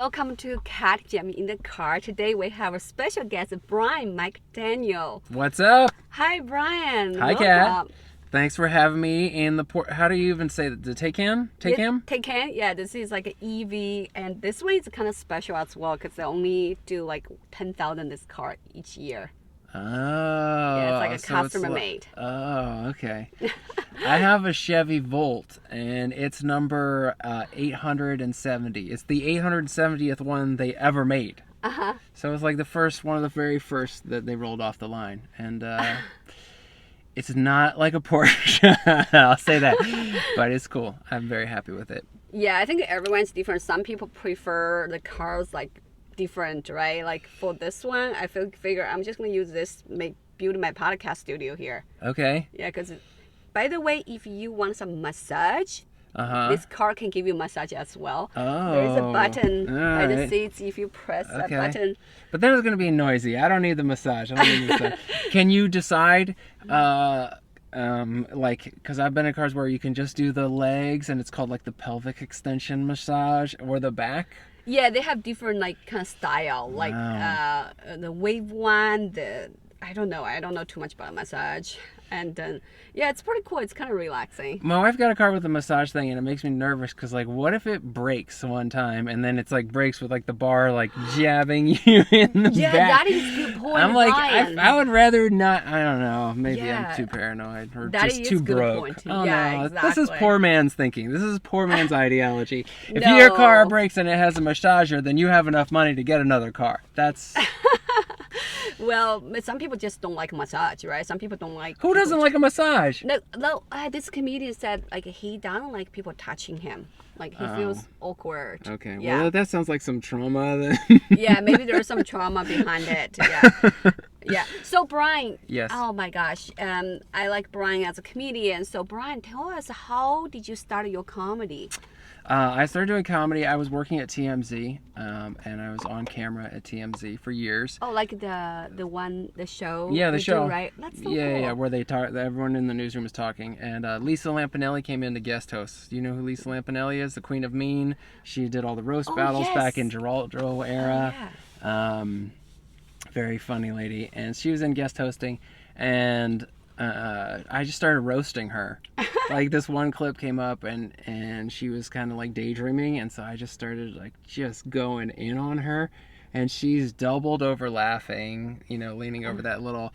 Welcome to Cat Jam in the Car. Today we have a special guest, Brian McDaniel. What's up? Hi, Brian. Hi, Kat. Thanks for having me in the port. How do you even say that? The Taycan? Taycan? Taycan. Yeah, this is like an EV, and this one is kind of special as well because they only do like 10,000 this car each year. Oh. Yeah, it's like a so customer made. Oh, okay. I have a Chevy Volt, and it's number 870. It's the 870th one they ever made. Uh-huh. So it's like one of the very first that they rolled off the line. And it's not like a Porsche, I'll say that. But it's cool. I'm very happy with it. Yeah, I think everyone's different. Some people prefer the cars like different, right? Like for this one, I figure I'm just gonna use this build my podcast studio here. Okay. Yeah, because by the way, if you want some massage, this car can give you massage as well. Oh. There's a button by the right. seats. If you press that button. But then it's gonna be noisy. I don't need the massage. I don't need the massage. Can you decide? Like, because I've been in cars where you can just do the legs, and it's called like the pelvic extension massage, or the back. Yeah, they have different like kind of style, like the wave one. I don't know too much about massage, and yeah, it's pretty cool. It's kind of relaxing. My wife got a car with a massage thing, and it makes me nervous because like, what if it breaks one time, and then it's like breaks with like the bar like jabbing you in the back? Yeah, that is a good point. I'm like, Brian. I would rather not. I don't know. Maybe Yeah. I'm too paranoid or That just is too good broke. point. Oh Yeah, no, exactly. this is poor man's thinking. This is poor man's ideology. If No. your car breaks and it has a massager, then you have enough money to get another car. That's Well, some people just don't like massage, right? Some people don't like. who doesn't like a massage? No. This comedian said like he doesn't like people touching him. Like he feels awkward. Okay, Yeah. well that sounds like some trauma. Then. Yeah, maybe there's some trauma behind it. Yeah. Yeah. So Brian. Yes. Oh my gosh. I like Brian as a comedian. So Brian, tell us, how did you start your comedy? I started doing comedy. I was working at TMZ, and I was on camera at TMZ for years. Oh, like the show. Yeah, the you show. do, right? That's so cool. Yeah, where they talk. Everyone in the newsroom is talking, and Lisa Lampanelli came in to guest host. Do you know who Lisa Lampanelli is? The Queen of Mean. She did all the roast battles back in Geraldo era. Oh, yeah. Very funny lady, and she was in guest hosting, and I just started roasting her. Like this one clip came up, and she was kind of like daydreaming, and so I just started like just going in on her, and she's doubled over laughing, leaning over that little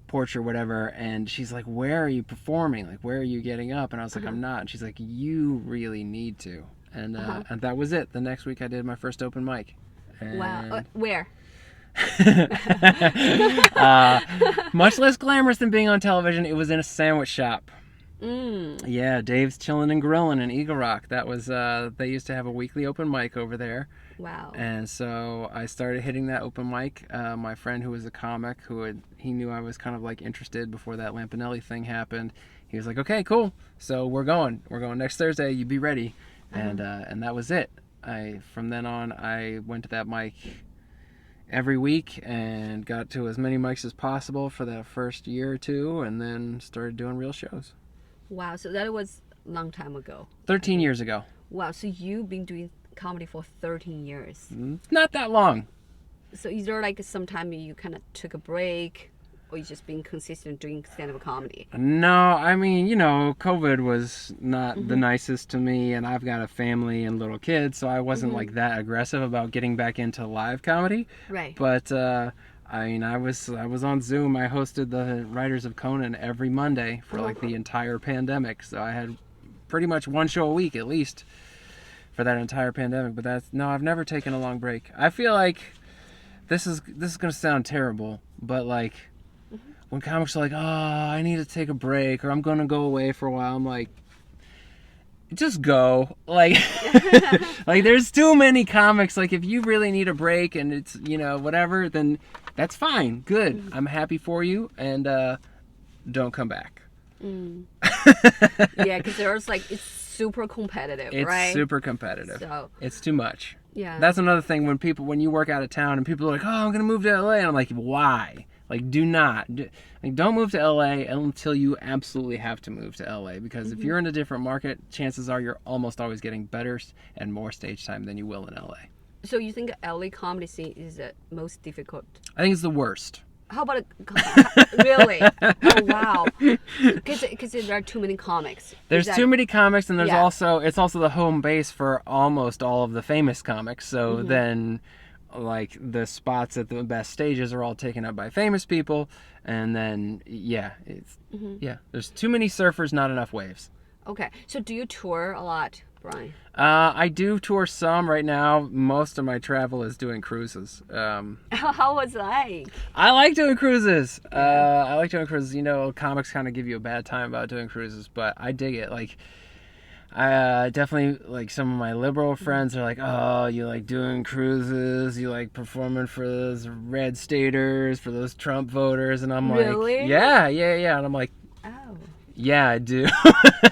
porch or whatever, and she's like, "Where are you performing? Like, where are you getting up?" And I was like, "I'm not." And she's like, "You really need to." And and that was it. The next week I did my first open mic. And Wow. Where? much less glamorous than being on television. It was in a sandwich shop. Yeah, Dave's Chillin' and Grillin' in Eagle Rock. That was they used to have a weekly open mic over there. Wow. And so I started hitting that open mic. My friend who was a comic, he knew I was kind of like interested before that Lampanelli thing happened. He was like, "Okay, cool. So we're going next Thursday. You be ready." And that was it. From then on I went to that mic every week and got to as many mics as possible for that first year or two, and then started doing real shows. Wow, so that was a long time ago. 13 years ago. Wow, so you've been doing comedy for 13 years. Not that long. So is there like some time you kind of took a break, or you just been consistent doing stand-up comedy? No, I mean, COVID was not the nicest to me, and I've got a family and little kids, so I wasn't like that aggressive about getting back into live comedy. Right. But I mean, I was on Zoom. I hosted the Writers of Conan every Monday for like the entire pandemic. So I had pretty much one show a week at least for that entire pandemic. But I've never taken a long break. I feel like this is gonna sound terrible, but like when comics are like, "Oh, I need to take a break," or "I'm gonna go away for a while," I'm like, just go. Like like there's too many comics. Like if you really need a break and it's whatever, then that's fine. Good. I'm happy for you, and don't come back. Yeah, because there's like, it's super competitive, right? It's super competitive. So It's too much. yeah. That's another thing when you work out of town and people are like, "Oh, I'm gonna move to LA," and I'm like, "Why? Like, don't move to LA until you absolutely have to move to LA, because if you're in a different market, chances are you're almost always getting better and more stage time than you will in LA. So you think LA comedy scene is the most difficult? I think it's the worst. How about really? Oh wow! Because there are too many comics. There's too many comics, and Yeah. it's also the home base for almost all of the famous comics. So then, like, the spots at the best stages are all taken up by famous people, and then there's too many surfers, not enough waves. Okay, so do you tour a lot, Brian? I do tour some right now. Most of my travel is doing cruises. How was it like? I like doing cruises. I like doing cruises. You know, comics kind of give you a bad time about doing cruises, but I dig it. Like, I definitely, like, some of my liberal friends are like, oh, you like doing cruises, you like performing for those red staters, for those Trump voters, and I'm Really? like, yeah, and I'm like, Oh. yeah, I do.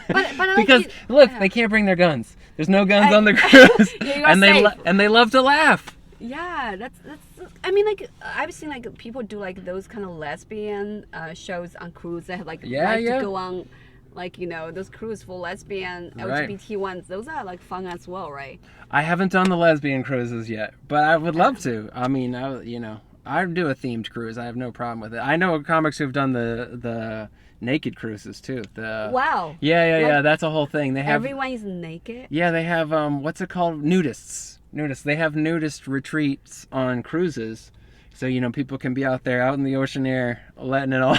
But I like because it- look, yeah. they can't bring their guns. There's no guns on the cruise, Yeah, you are and safe. they love to laugh. Yeah, that's. I mean, like, I've seen like people do like those kind of lesbian shows on cruise that have like to go on, like, you know, those cruise for lesbian LGBT ones. Those are like fun as well, right? I haven't done the lesbian cruises yet, but I would love to. I mean, I'd do a themed cruise. I have no problem with it. I know comics who've done the naked cruises too. Wow. Yeah. That's a whole thing. They have Everyone is naked. Yeah, they have what's it called? Nudists. They have nudist retreats on cruises, so you know people can be out there, out in the ocean air, letting it all.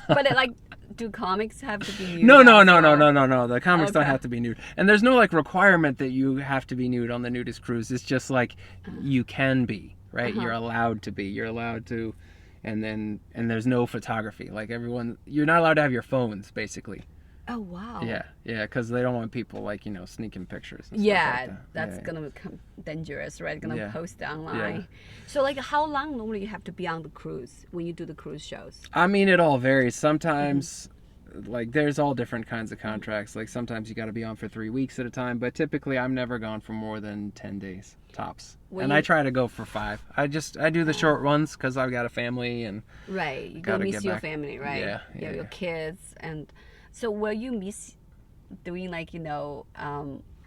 But like, do comics have to be nude? No. also? The comics don't have to be nude, and there's no like requirement that you have to be nude on the nudist cruise. It's just like you can be, right? You're allowed to be. You're allowed to, and there's no photography. Like you're not allowed to have your phones, basically. Oh wow. Yeah, because they don't want people, like, you know, sneaking pictures. And Yeah, stuff like that's gonna become dangerous, right? Gonna Yeah. post online. Yeah. So like, how long normally you have to be on the cruise when you do the cruise shows? I mean, it all varies. Sometimes, like, there's all different kinds of contracts. Like, sometimes you got to be on for 3 weeks at a time, but typically I'm never gone for more than 10 days tops. I try to go for 5. I do the short ones because I've got a family and Right, you gotta gonna miss get your back. family, right? Yeah, You have your yeah. kids, and so will you miss doing, like, you know,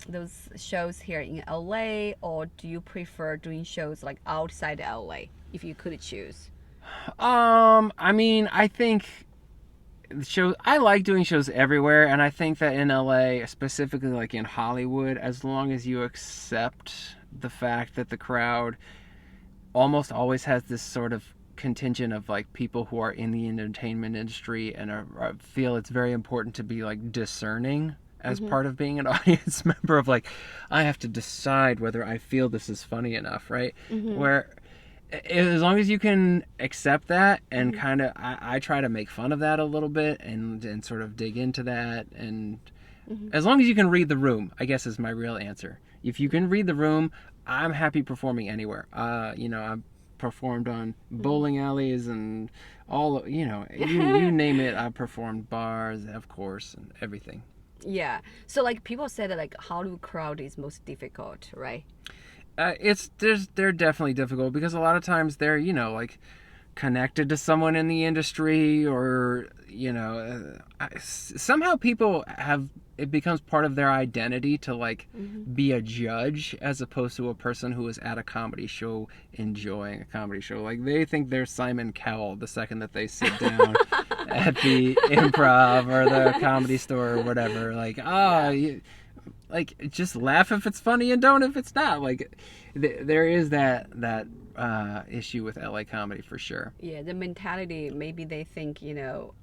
those shows here in LA, or do you prefer doing shows like outside LA if you could choose? I mean, I think I like doing shows everywhere, and I think that in LA, specifically like in Hollywood, as long as you accept the fact that the crowd almost always has this sort of contingent of like people who are in the entertainment industry and feel it's very important to be like discerning as part of being an audience member, of like, I have to decide whether I feel this is funny enough, right? Where as long as you can accept that and kind of, I try to make fun of that a little bit and sort of dig into that, and as long as you can read the room, I guess is my real answer. If you can read the room, I'm happy performing anywhere. You know, I've performed on bowling alleys and all, you know, you name it. I've performed bars, of course, and everything. Yeah. So like, people say that like Hollywood crowd is most difficult, right? They're definitely difficult because a lot of times they're, you know, like connected to someone in the industry, or, you know, somehow people it becomes part of their identity to like be a judge as opposed to a person who is at a comedy show enjoying a comedy show. Like, they think they're Simon Cowell the second that they sit down at the Improv or the Comedy Store or whatever. Like, like, just laugh if it's funny and don't if it's not. Like, there is that issue with LA comedy for sure. Yeah, the mentality, maybe they think, you know,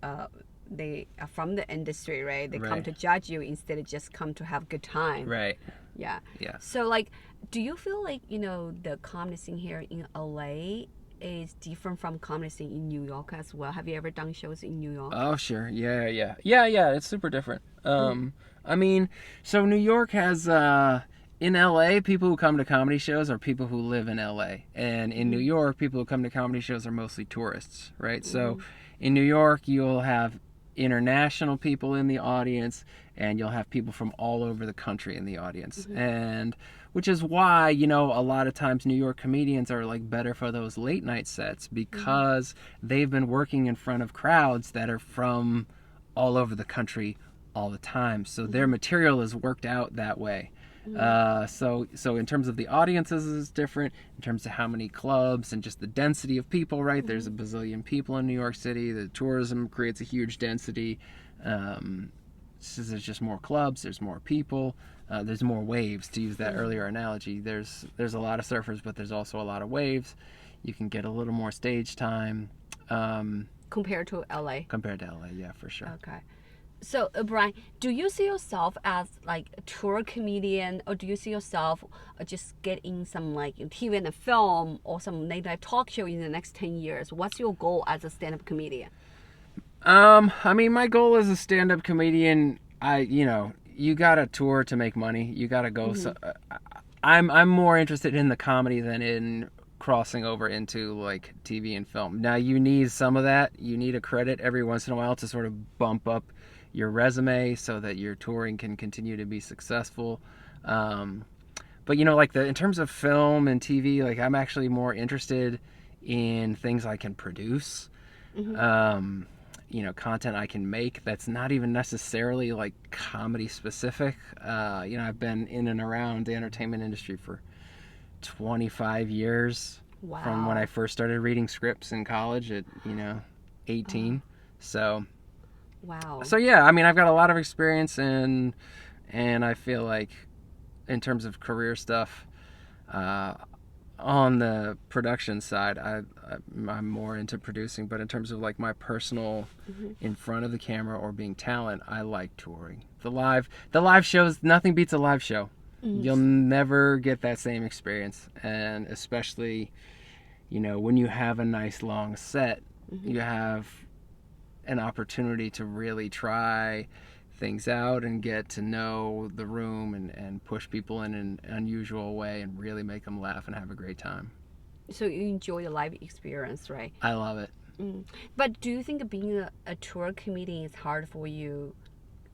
they are from the industry, right? They come Right. to judge you instead of just come to have a good time. Right. Yeah. Yeah. So like, do you feel like, you know, the comedy scene here in LA is different from comedy scene in New York as well? Have you ever done shows in New York? Oh, sure. Yeah. It's super different. I mean, so New York has, in LA, people who come to comedy shows are people who live in LA. And in New York, people who come to comedy shows are mostly tourists, right? So in New York, you'll have international people in the audience, and you'll have people from all over the country in the audience. And which is why, you know, a lot of times New York comedians are like better for those late night sets because they've been working in front of crowds that are from all over the country all the time. So their material is worked out that way. So in terms of the audiences is different, in terms of how many clubs and just the density of people, right? There's a bazillion people in New York City. The tourism creates a huge density. So there's just more clubs, there's more people, there's more waves, to use that earlier analogy. There's a lot of surfers, but there's also a lot of waves. You can get a little more stage time. Compared to LA? Compared to LA, yeah, for sure. Okay. So, Brian, do you see yourself as like a tour comedian, or do you see yourself just getting some like TV and a film or some late night talk show in the next 10 years? What's your goal as a stand-up comedian? I mean, my goal as a stand-up comedian, you gotta tour to make money. You gotta go. So, I'm more interested in the comedy than in crossing over into like TV and film. Now, you need some of that. You need a credit every once in a while to sort of bump up your resume so that your touring can continue to be successful. But you know, like in terms of film and TV, like I'm actually more interested in things I can produce. You know, content I can make that's not even necessarily like comedy specific. You know, I've been in and around the entertainment industry for 25 years. Wow. From when I first started reading scripts in college at, 18. So, wow. So yeah, I mean, I've got a lot of experience and I feel like in terms of career stuff, on the production side, I'm more into producing, but in terms of like my personal in front of the camera or being talent, I like touring. The live shows, nothing beats a live show. You'll never get that same experience, and especially, when you have a nice long set, you have an opportunity to really try things out and get to know the room and push people in an unusual way and really make them laugh and have a great time. So you enjoy the live experience, right? I love it. But do you think being a tour comedian is hard for you,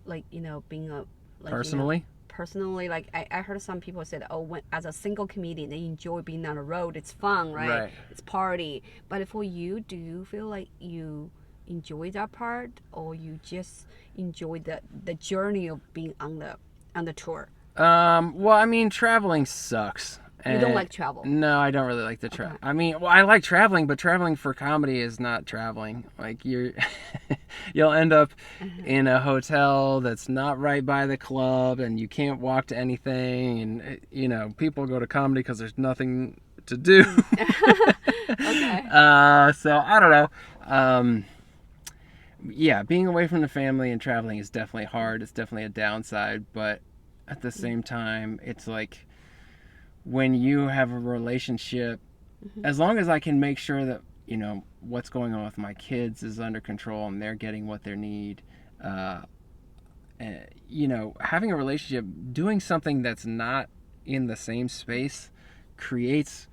like, being a... Like, personally? Personally, like I heard some people said, as a single comedian, they enjoy being on the road. It's fun, right? It's party. But for you, do you feel like you enjoy that part, or you just enjoy the journey of being on the tour? Well, I mean, traveling sucks. You don't like travel? No, I don't really like to travel. Okay. I mean, I like traveling, but traveling for comedy is not traveling. Like you'll end up in a hotel that's not right by the club, and you can't walk to anything. And people go to comedy because there's nothing to do. Okay. So I don't know. Yeah, being away from the family and traveling is definitely hard. It's definitely a downside, but at the same time, it's like when you have a relationship, as long as I can make sure that, what's going on with my kids is under control and they're getting what they need, having a relationship, doing something that's not in the same space creates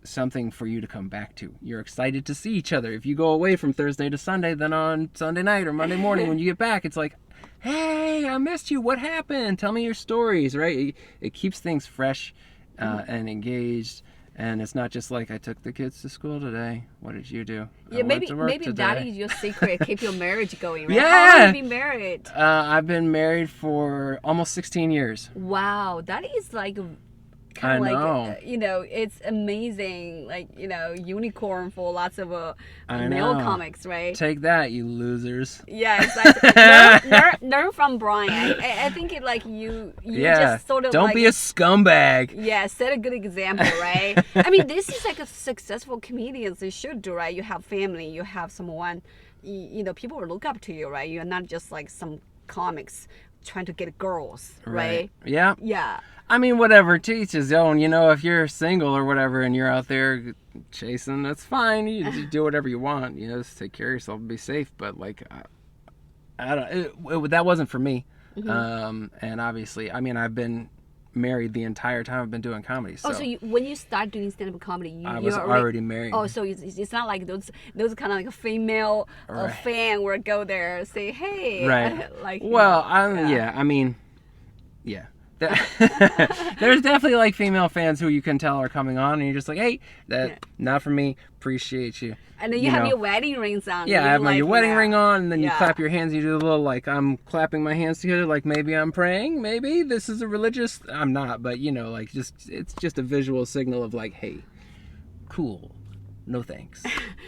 something for you to come back to. You're excited to see each other. If you go away from Thursday to Sunday, then on Sunday night or Monday morning when you get back, it's like, hey, I missed you. What happened? Tell me your stories, right? It keeps things fresh and engaged. And it's not just like, I took the kids to school today. What did you do? Yeah, maybe that is your secret. Keep your marriage going, right? Yeah. How long have you been married? I've been married for almost 16 years. Wow, that is like... I know. It's amazing, like, unicorn for lots of male comics, right? Take that, you losers. Yeah, exactly. learn from Brian. I think it like you just sort of don't be a scumbag. Yeah, set a good example, right? I mean, this is like a successful comedians they should do, right? You have family, you have someone, people will look up to you, right? You're not just like some comics trying to get girls, right? Yeah. Yeah. I mean, whatever, to each his own. If you're single or whatever and you're out there chasing, that's fine. You do whatever you want. Just take care of yourself and be safe. But like, I don't. That wasn't for me. And obviously, I mean, I've been married the entire time I've been doing comedy. So, when you start doing stand-up comedy, I was already married. Oh, so it's not like those kind of like a female fan would go there and say, hey, right? like. Well, I mean, yeah. There's definitely like female fans who you can tell are coming on, and you're just like, hey, not for me. Appreciate you. And then you have your wedding rings on. Yeah, I have your wedding ring on, and then you clap your hands. You do a little like I'm clapping my hands together, like maybe I'm praying. Maybe this is a religious. I'm not, but like it's just a visual signal of like, hey, cool. No thanks.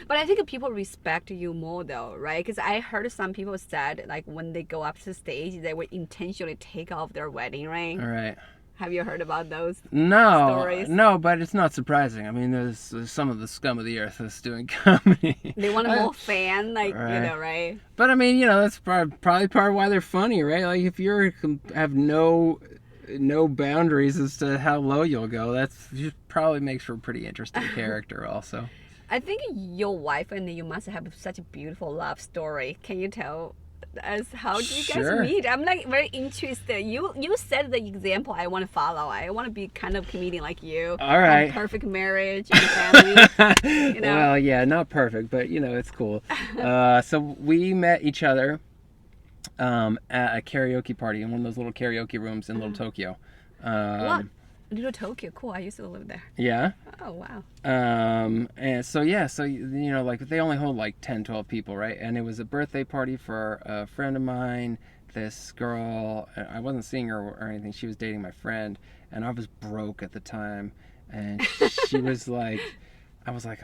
But I think people respect you more though, right? Because I heard some people said like when they go up to the stage, they would intentionally take off their wedding ring. All right. Have you heard about those stories? No, but it's not surprising. I mean, there's some of the scum of the earth that's doing comedy. They want a more fan, like, right? But I mean, that's probably part of why they're funny, right? Like if you have no boundaries as to how low you'll go, that's probably makes for a pretty interesting character also. I think your wife and you must have such a beautiful love story. Can you tell us how did you guys meet? I'm like very interested. You set the example I want to follow. I want to be kind of comedian like you. All right. Perfect marriage and family. Well, yeah, not perfect, but it's cool. So we met each other at a karaoke party in one of those little karaoke rooms in Little Tokyo. What? Little Tokyo, cool. I used to live there. Yeah. Oh, wow. And so like they only hold like 10, 12 people, right? And it was a birthday party for a friend of mine. This girl, I wasn't seeing her or anything. She was dating my friend, and I was broke at the time. And she was like, I was like,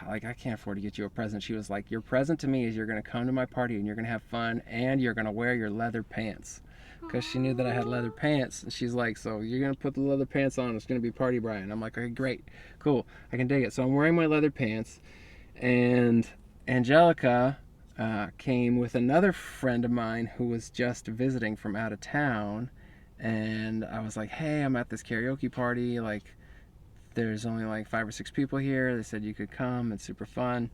I can't afford to get you a present. She was like, your present to me is you're gonna come to my party and you're gonna have fun and you're gonna wear your leather pants. Because she knew that I had leather pants, and she's like, so you're gonna put the leather pants on, it's gonna be party Brian. I'm like, okay, great, cool, I can dig it. So I'm wearing my leather pants, and Angelica came with another friend of mine who was just visiting from out of town, and I was like, hey, I'm at this karaoke party, like there's only like 5 or 6 people here, they said you could come, it's super fun.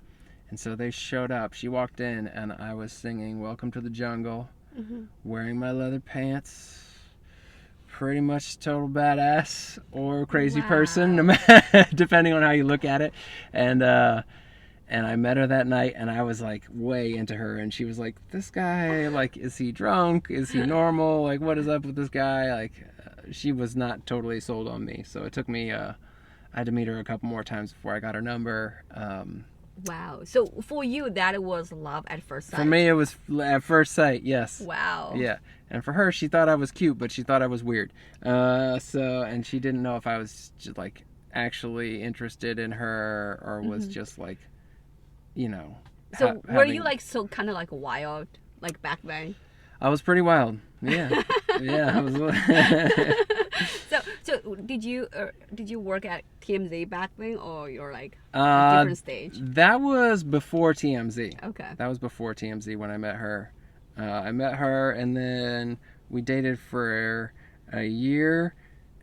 And so they showed up. She walked in and I was singing Welcome to the Jungle, wearing my leather pants, pretty much total badass or crazy person, depending on how you look at it. And I met her that night, and I was like way into her, and she was like, this guy, like, is he drunk? Is he normal? Like, what is up with this guy? Like, she was not totally sold on me. So it took me, I had to meet her a couple more times before I got her number. Wow. So for you, that was love at first sight? For me, it was at first sight, yes. Wow. Yeah. And for her, she thought I was cute, but she thought I was weird. And she didn't know if I was just, like, actually interested in her or was just, like, So were you, like, so kind of, like, wild, like, back then? I was pretty wild. Yeah. Yeah. I was. So did you work at TMZ back then, or you're like a different stage? That was before TMZ. Okay. That was before TMZ when I met her. I met her, and then we dated for a year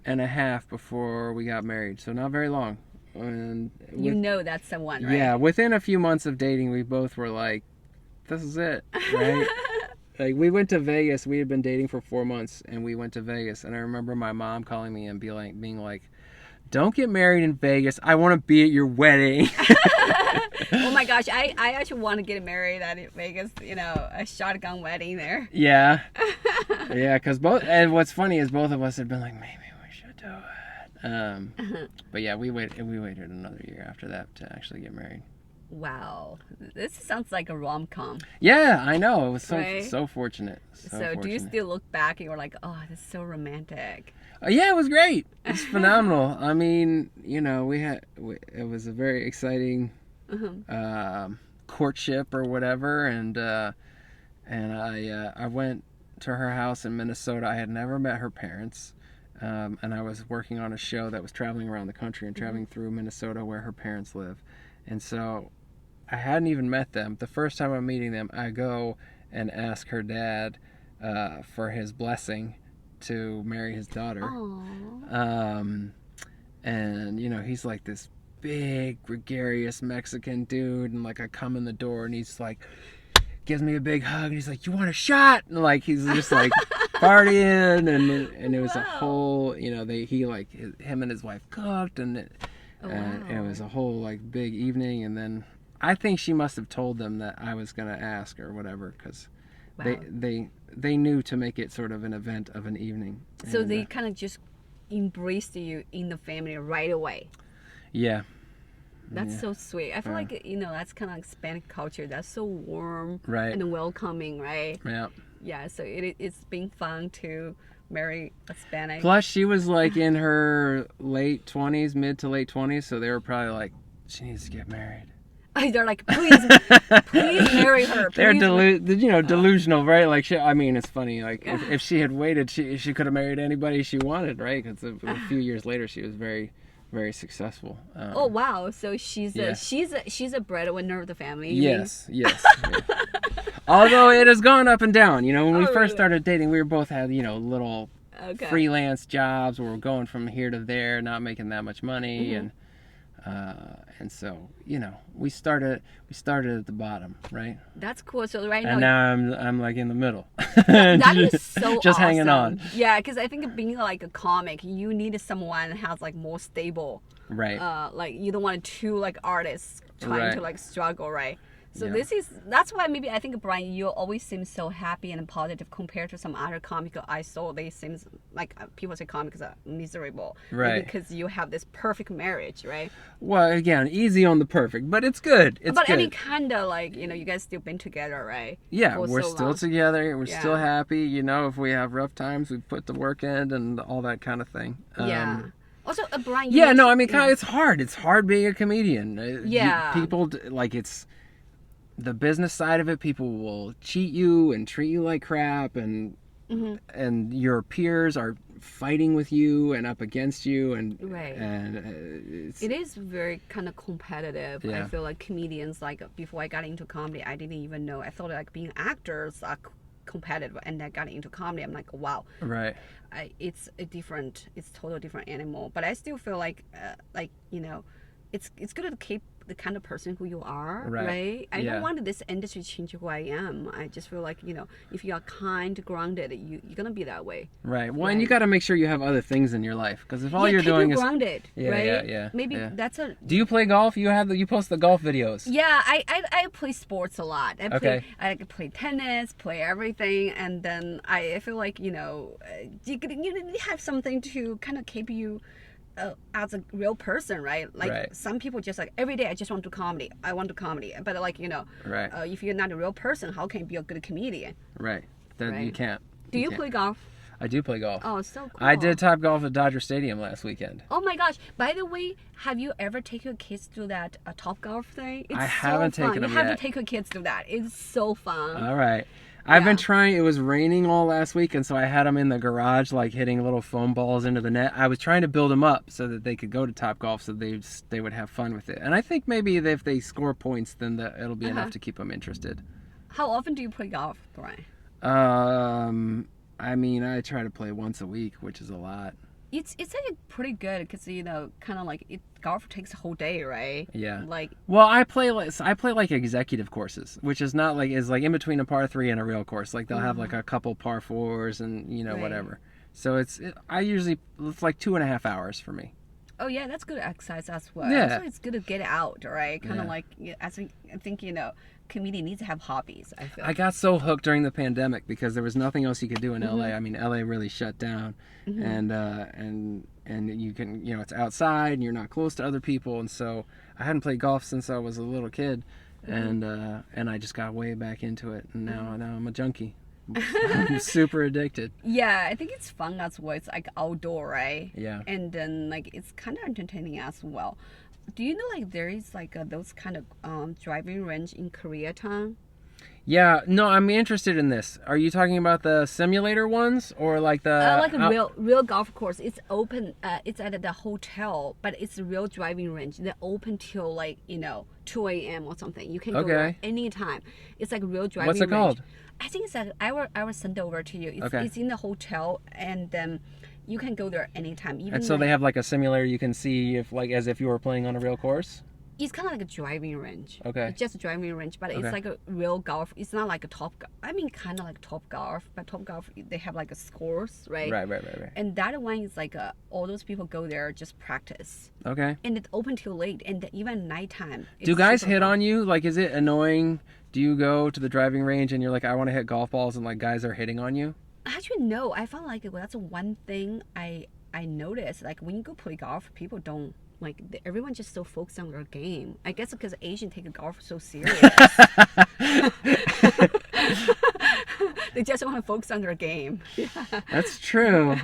and a half before we got married. So not very long. And that's the one, right? Yeah. Within a few months of dating, we both were like, "This is it," right? Like, we went to Vegas. We had been dating for 4 months, and we went to Vegas. And I remember my mom calling me and being like, don't get married in Vegas. I want to be at your wedding. Oh, my gosh. I actually want to get married at Vegas, a shotgun wedding there. Yeah. Yeah, because and what's funny is both of us had been like, maybe we should do it. But, yeah, we waited another year after that to actually get married. Wow, this sounds like a rom-com. Yeah, I know. It was so fortunate. So do you still look back and you're like, oh, this is so romantic? Yeah, it was great. It's phenomenal. I mean, it was a very exciting courtship or whatever, and I went to her house in Minnesota. I had never met her parents, and I was working on a show that was traveling around the country and traveling through Minnesota where her parents live, and so I hadn't even met them. The first time I'm meeting them, I go and ask her dad for his blessing to marry his daughter. And he's like this big gregarious Mexican dude, and like I come in the door and he's like gives me a big hug and he's like, you want a shot? And like he's just like partying, and it was a whole him and his wife cooked, and it was a whole like big evening. And then I think she must have told them that I was gonna ask or whatever, because Wow. They knew to make it sort of an event of an evening. So they kind of just embraced you in the family right away. Yeah. That's so sweet. I feel like, that's kind of like Hispanic culture. That's so warm and welcoming, right? Yeah. Yeah, so it's been fun to marry a Hispanic. Plus, she was like in her late 20s, mid to late 20s, so they were probably like, she needs to get married. They're like, please marry her. They're delusional, right? Like, it's funny. Like, if she had waited, she could have married anybody she wanted, right? Because a few years later, she was very, very successful. Oh wow! So she's a breadwinner of the family. Yes. Although it has gone up and down. When we first started dating, we both had little freelance jobs where we're going from here to there, not making that much money, and so we started at the bottom, right? That's cool. So right now, and now I'm like in the middle. That is so just awesome. Hanging on. Yeah, because I think being like a comic, you need someone that has like more stable. Right. Like you don't want two like artists trying to like struggle, right? So that's why maybe I think, Brian, you always seem so happy and positive compared to some other comics I saw. They seem like people say comics are miserable, right? Because you have this perfect marriage, right? Well, again, easy on the perfect, but it's good. It's good. I mean, kind of like you guys still been together, right? Yeah, we're still together. We're still happy. If we have rough times, we put the work in and all that kind of thing. Yeah. Also, Brian. It's hard. It's hard being a comedian. Yeah. People like it's. The business side of it, people will cheat you and treat you like crap, and your peers are fighting with you and up against you, and it is very kind of competitive. I feel like comedians, like before I got into comedy, I didn't even know. I thought like being actors are competitive, and I got into comedy. I'm like, wow, right. It's totally different animal. But I still feel like it's good to keep the kind of person who you are, right? I don't want this industry to change who I am. I just feel like, if you are kind, grounded, you're going to be that way. Right. Well, and you got to make sure you have other things in your life. Because if all you're doing is... grounded, right? Yeah. Maybe that's a... Do you play golf? You post the golf videos. Yeah, I play sports a lot. I play tennis, play everything. And then I feel like, you have something to kind of keep you... as a real person, right? Like some people just like every day I just want to comedy. I want to comedy, but like if you're not a real person, how can you be a good comedian? Right. You can't. Do you play golf? I do play golf. Oh, so cool. I did Top Golf at Dodger Stadium last weekend. Oh my gosh! By the way, have you ever taken your kids to that Top Golf thing? I haven't taken them yet. You have to take your kids to that. It's so fun. All right. I've been trying. It was raining all last week, and so I had them in the garage, like hitting little foam balls into the net. I was trying to build them up so that they could go to Top Golf, so they would have fun with it. And I think maybe if they score points, then it'll be enough to keep them interested. How often do you play golf, Brian? I try to play once a week, which is a lot. It's actually pretty good because kind of like golf takes a whole day, right? Yeah. Like. Well, I play like executive courses, which is not like in between a par 3 and a real course. Like they'll have like a couple par 4s and whatever. So it's like 2.5 hours for me. Oh yeah, that's good exercise as well. Yeah. Also, it's good to get out, right? Kind of like I think comedian needs to have hobbies. I got so hooked during the pandemic because there was nothing else you could do in LA. I mean, LA really shut down, and you can it's outside and you're not close to other people, and so I hadn't played golf since I was a little kid, and I just got way back into it, and now I'm a junkie. I'm super addicted. Yeah, I think it's fun as well. It's like outdoor, right? Yeah. And then like it's kind of entertaining as well. Do you know like there is like those kind of driving range in Koreatown? Yeah, no, I'm interested in this. Are you talking about the simulator ones or like the like a real golf course? It's open. It's at the hotel, but it's a real driving range. They're open till 2 a.m. or something. You can go there anytime. It's like a real driving range. What's it called? I think it's that I will send it over to you. It's in the hotel, and then you can go there anytime. And so they have like a simulator you can see as if you were playing on a real course. It's kind of like a driving range. Okay. It's just a driving range, but it's like a real golf. It's not like a kind of like Top Golf, but Top Golf, they have like a scores, right? Right. And that one is like all those people go there just practice. Okay. And it's open till late, and even nighttime. Do guys hit on you? Like, is it annoying? Do you go to the driving range and you're like, I want to hit golf balls, and like guys are hitting on you? Actually, no. I found like that's one thing I noticed. Like when you go play golf, people don't. Like everyone just so focused on their game. I guess because Asians take golf so serious. They just want to focus on their game. Yeah. That's true.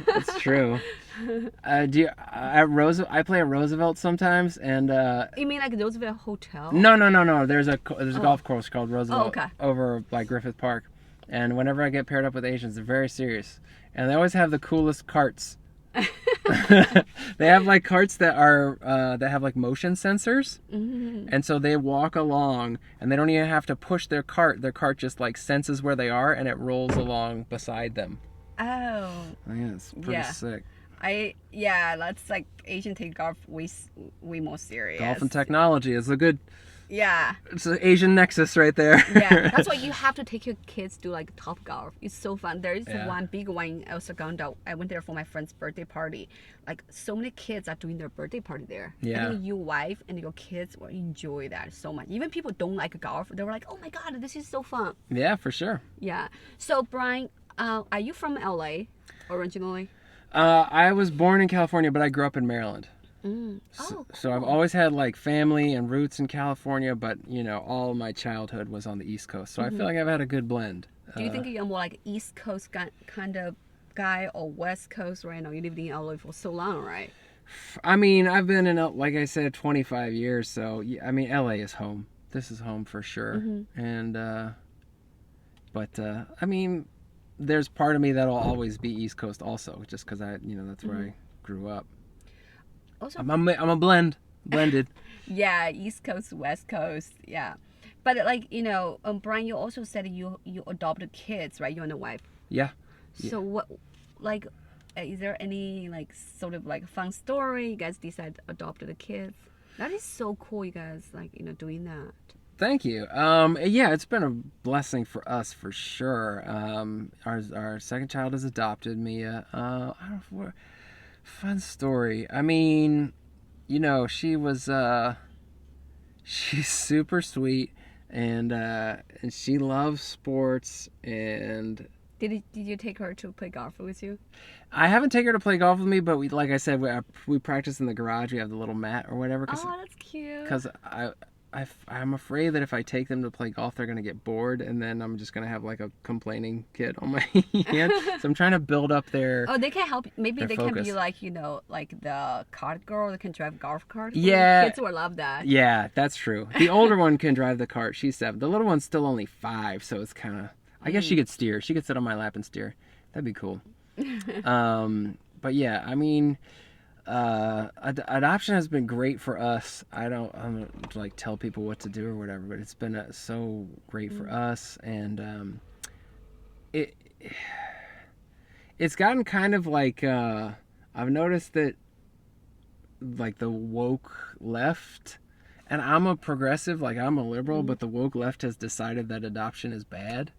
Do you I play at Roosevelt sometimes, and you mean like Roosevelt Hotel? No. There's a golf course called Roosevelt over by Griffith Park, and whenever I get paired up with Asians, they're very serious, and they always have the coolest carts. They have like carts that are that have like motion sensors, and so they walk along and they don't even have to push their cart just like senses where they are and it rolls along beside them. Yeah, it's pretty sick. That's like Asian take golf way more serious. Golf and technology is a good. Yeah. It's an Asian nexus right there. Yeah, that's why you have to take your kids to like Top Golf. It's so fun. There is one big one in El Segundo. I went there for my friend's birthday party. Like so many kids are doing their birthday party there. Yeah. I think your wife and your kids will enjoy that so much. Even people don't like golf. They were like, oh my God, this is so fun. Yeah, for sure. Yeah. So Brian, are you from LA originally? I was born in California, but I grew up in Maryland. Cool. So I've always had like family and roots in California, but all of my childhood was on the East Coast. So I feel like I've had a good blend. Do you think you're more like East Coast kind of guy or West Coast right now? You lived in LA for so long, right? I mean, I've been in, like I said, 25 years. So I mean, LA is home. This is home for sure. And but I mean, there's part of me that'll always be East Coast also, just because that's where I grew up. Also, I'm a blended. Yeah, East Coast, West Coast, yeah. But like Brian, you also said you adopted kids, right? You and the wife. Yeah. So what, like, is there any like sort of like fun story? You guys decide to adopt the kids. That is so cool. You guys like doing that. Thank you. Yeah, it's been a blessing for us for sure. Our second child is adopted, Mia. I don't know. Fun story. I mean, she was she's super sweet, and she loves sports. And did you take her to play golf with you? I haven't taken her to play golf with me, but like I said, we practice in the garage. We have the little mat or whatever. Oh, that's cute. Because I'm afraid that if I take them to play golf, they're going to get bored, and then I'm just going to have like a complaining kid on my hand. So I'm trying to build up their they can help. Maybe they focus. Can be like, like the cart girl that can drive golf cart. Yeah. Kids will love that. Yeah, that's true. The older one can drive the cart. She's 7. The little one's still only 5, so it's kind of... I guess she could steer. She could sit on my lap and steer. That'd be cool. But yeah, I mean... adoption has been great for us. I don't like tell people what to do or whatever, but it's been so great for us, and it's gotten kind of like I've noticed that like the woke left, and I'm a progressive, like I'm a liberal, but the woke left has decided that adoption is bad.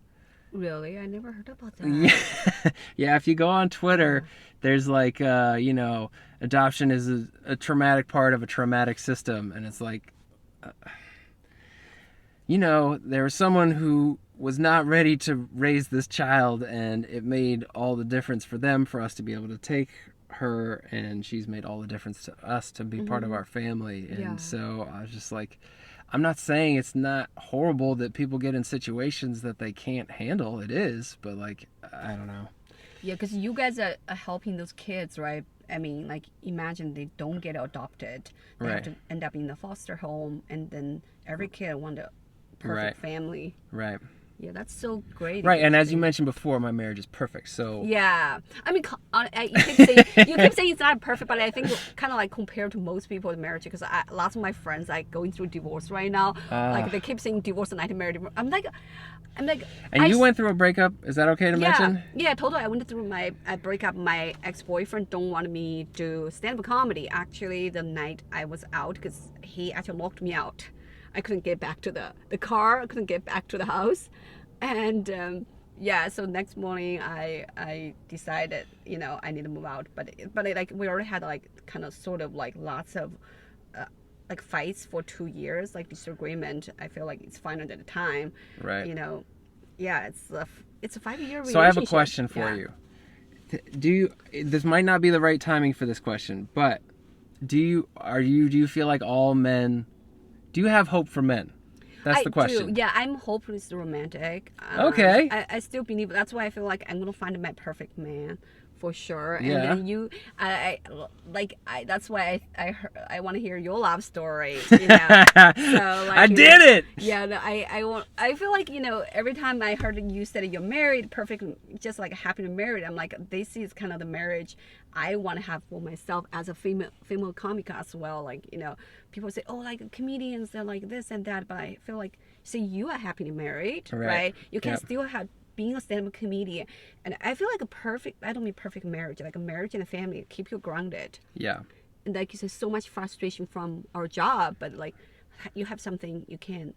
Really? I never heard about that. Yeah, if you go on Twitter, there's like, adoption is a traumatic part of a traumatic system. And it's like, there was someone who was not ready to raise this child, and it made all the difference for them for us to be able to take her, and she's made all the difference to us to be part of our family. And so I was just like... I'm not saying it's not horrible that people get in situations that they can't handle. It is, but like, I don't know. Yeah, because you guys are helping those kids, right? I mean, like, imagine they don't get adopted. They have to end up in the foster home, and then every kid want a perfect family. Right. Yeah, that's so great. Right, and as you mentioned before, my marriage is perfect. So yeah, I mean, you keep saying it's not perfect, but I think kind of like compared to most people's marriage, because lots of my friends like going through divorce right now, like they keep saying divorce and marriage. I'm like. And you went through a breakup. Is that okay to mention? Yeah, totally. I went through my breakup. My ex-boyfriend don't want me to stand-up comedy. Actually, the night I was out, because he actually locked me out. I couldn't get back to the car. I couldn't get back to the house, and so next morning I decided I need to move out. But like we already had like kind of sort of like lots of like fights for 2 years, like disagreement. I feel like it's final at the time. Right. Yeah, it's a 5-year relationship. So I have a question for you. This might not be the right timing for this question, but do you feel like all men? Do you have hope for men? That's the question. Do. Yeah, I'm hopeless romantic. Okay. I still believe. That's why I feel like I'm gonna find my perfect man for sure. Yeah. And then that's why I want to hear your love story. So like, I did it. Yeah, I feel like every time I heard you said you're married, perfect, just like happy to married. I'm like, this is kind of the marriage I want to have for myself as a female comic as well. Like people say, oh, like comedians are like this and that, but I feel like you are happily married, right? You can still have being a stand-up comedian, and I feel like I don't mean perfect marriage, like a marriage and a family keep you grounded. Yeah. And like you said, so much frustration from our job, but like you have something you can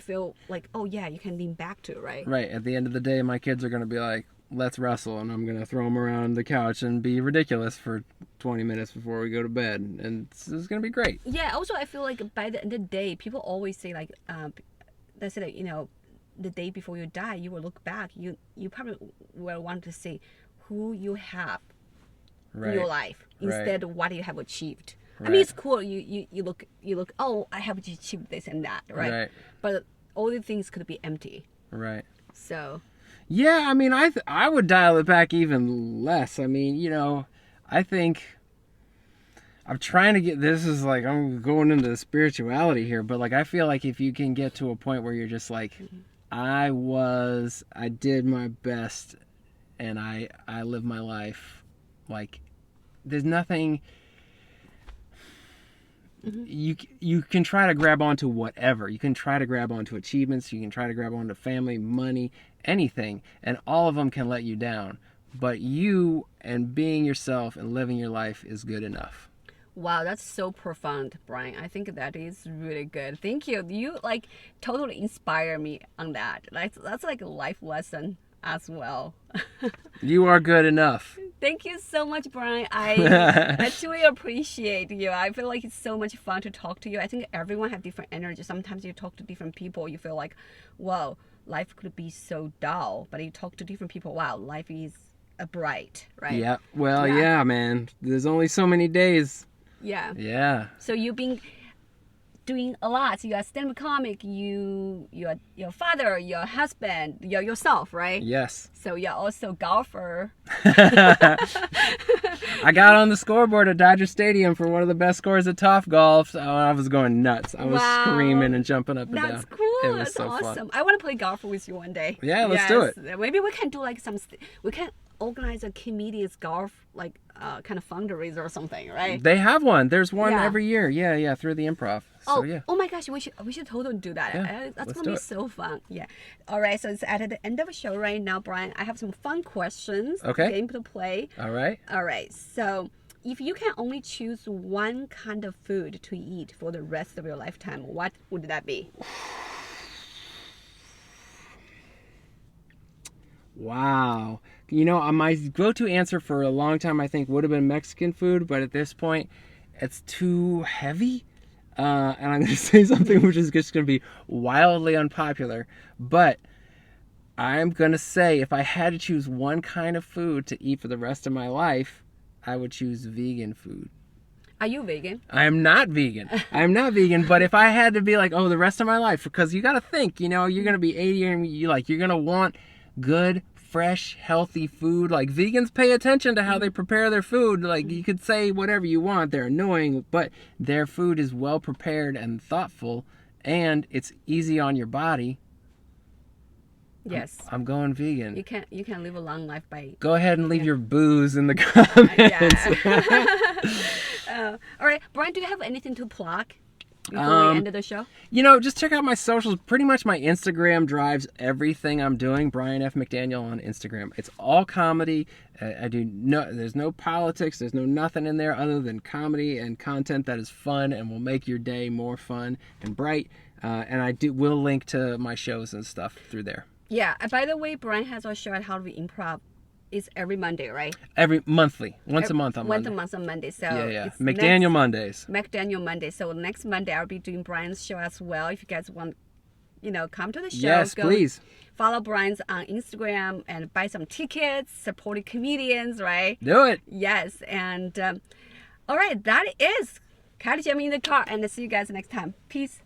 feel like, oh yeah, you can lean back to, right? Right. At the end of the day, my kids are going to be like, let's wrestle, and I'm going to throw them around the couch and be ridiculous for 20 minutes before we go to bed, and it's going to be great. Yeah. Also, I feel like by the end of the day, people always say like, they say that, the day before you die, you will look back. You probably will want to see who you have in your life instead of what you have achieved. Right. I mean, it's cool. You look. Oh, I have achieved this and that, right? But all the things could be empty. Right. So. Yeah, I mean, I would dial it back even less. I mean, I think I'm trying to get. This is like I'm going into the spirituality here, but like I feel like if you can get to a point where you're just like. I did my best, and I lived my life. Like, there's nothing. Mm-hmm. You can try to grab onto whatever. You can try to grab onto achievements. You can try to grab onto family, money, anything, and all of them can let you down. But you and being yourself and living your life is good enough. Wow, that's so profound, Brian. I think that is really good. Thank you. You like totally inspire me on that. That's like a life lesson as well. You are good enough. Thank you so much, Brian. I truly appreciate you. I feel like it's so much fun to talk to you. I think everyone have different energy. Sometimes you talk to different people, you feel like, wow, life could be so dull. But you talk to different people, wow, life is bright, right? Yeah. Well, yeah, man. There's only so many days. Yeah. Yeah. So you've been doing a lot. So you're a stand-up comic, you're your father, your husband, you're yourself, right? Yes. So you're also a golfer. I got on the scoreboard at Dodger Stadium for one of the best scores at Topgolf. Oh, I was going nuts. I was screaming and jumping up and down. That's cool. It was That's so awesome. fun. I want to play golf with you one day. Yeah, let's do it. Maybe we can do like we can organize a comedian's golf kind of fundraiser or something, right? They have one. There's one every year. Yeah, through the Improv. So, oh my gosh, we should totally do that. Yeah, that's gonna be so fun. Yeah. All right, so it's at the end of the show right now, Brian. I have some fun questions. Okay. Game to play. All right. So if you can only choose one kind of food to eat for the rest of your lifetime, what would that be? Wow. My go-to answer for a long time, I think, would have been Mexican food, but at this point, it's too heavy. And I'm going to say something which is just going to be wildly unpopular, but I'm going to say if I had to choose one kind of food to eat for the rest of my life, I would choose vegan food. Are you vegan? I am not vegan. But if I had to be like, the rest of my life, because you got to think, you're going to be 80 and you're going to want good, fresh, healthy food. Like, vegans pay attention to how they prepare their food. Like, you could say whatever you want, they're annoying, but their food is well prepared and thoughtful, and it's easy on your body. Yes. I'm going vegan. You can live a long life by... Go ahead and leave your booze in the comments. All right. Brian, do you have anything to plug before we end the show? Just check out my socials. Pretty much my Instagram drives everything I'm doing. Brian F. McDaniel on Instagram. It's all comedy. There's no politics. There's nothing in there other than comedy and content that is fun and will make your day more fun and bright. And will link to my shows and stuff through there. Yeah. By the way, Brian has a show at How We Improv. It's every Monday, right? Every monthly. Once a month on Monday. Once a month on Monday. So yeah. McDaniel Mondays. McDaniel Monday. So next Monday I'll be doing Brian's show as well. If you guys want, come to the show. Yes, please. Follow Brian's on Instagram and buy some tickets, supporting comedians, right? Do it. Yes. And all right, that is Kylie Jamie in the car. And see you guys next time. Peace.